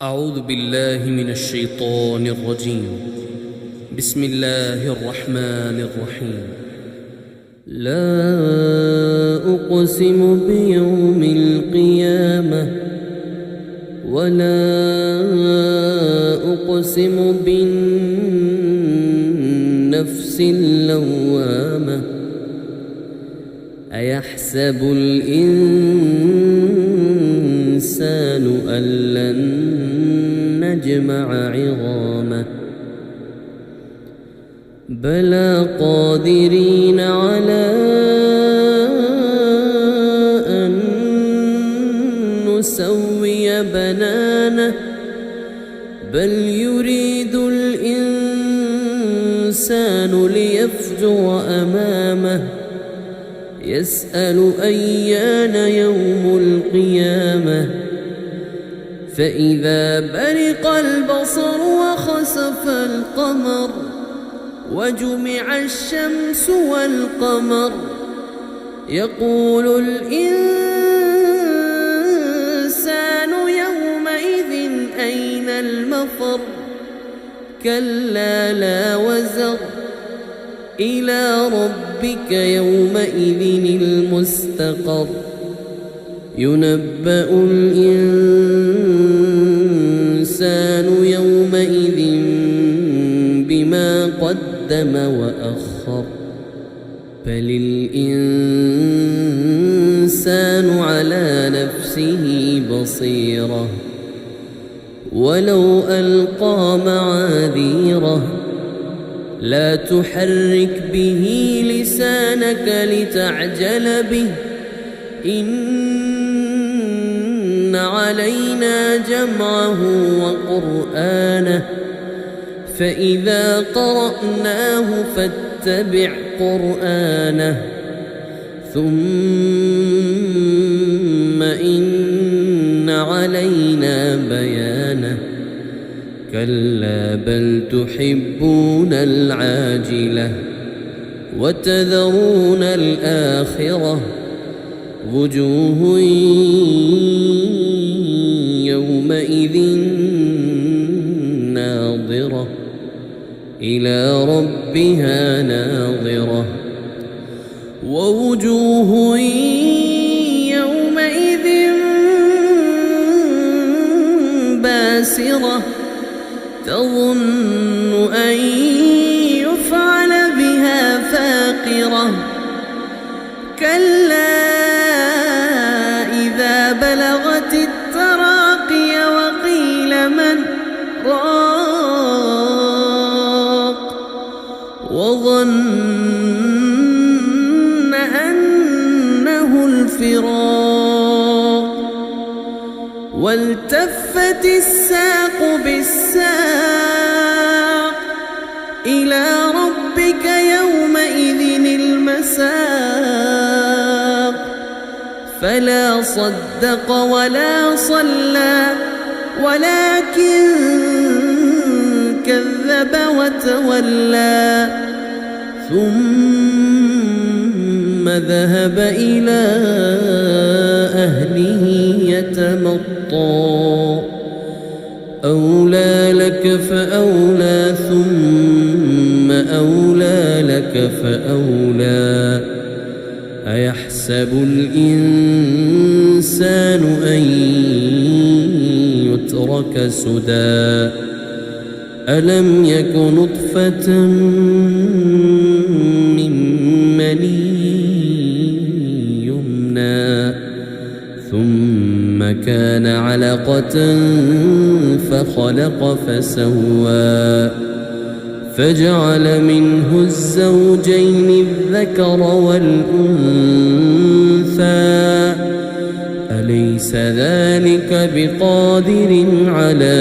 أعوذ بالله من الشيطان الرجيم. بسم الله الرحمن الرحيم. لا أقسم بيوم القيامة ولا أقسم بالنفس اللوامة أيحسب الإنسان أن لن نجمع عظامه بلى قادرين على أن نسوي بنانه بل يريد الإنسان ليفجر أمامه يسأل أيان يوم القيامة فإذا برق البصر وخسف القمر وجمع الشمس والقمر يقول الإنسان يومئذ أين المفر كلا لا وزر إلى ربك يومئذ المستقر ينبأ الإنسان يومئذ بما قدم وأخر بل الإنسان على نفسه بصيرة ولو ألقى معاذيره لا تحرك به لسانك لتعجل به إن علينا جمعه وقرآنه فإذا قرأناه فاتبع قرآنه ثم إن علينا بيانه كلا بل تحبون العاجلة وتذرون الآخرة وجوه يومئذ ناظرة إلى ربها ناظرة ووجوه يومئذ باسرة تظن أن يفعل بها فاقرة كلا إذا بلغت التراقي وقيل من راق وظن أنه الفراق والتفت الساق بالساق إلى ربك يومئذ المساق فلا صدق ولا صلى ولكن كذب وتولى ثم ذهب إلى أهله يتمطى أولى لك فأولى ثم أولى لك فأولى أيحسب الإنسان أن يترك سدى ألم يك نطفة من مني يمنى ثم كان علقة فخلق فسوى فجعل منه الزوجين الذكر والأنثى أليس ذلك بقادر على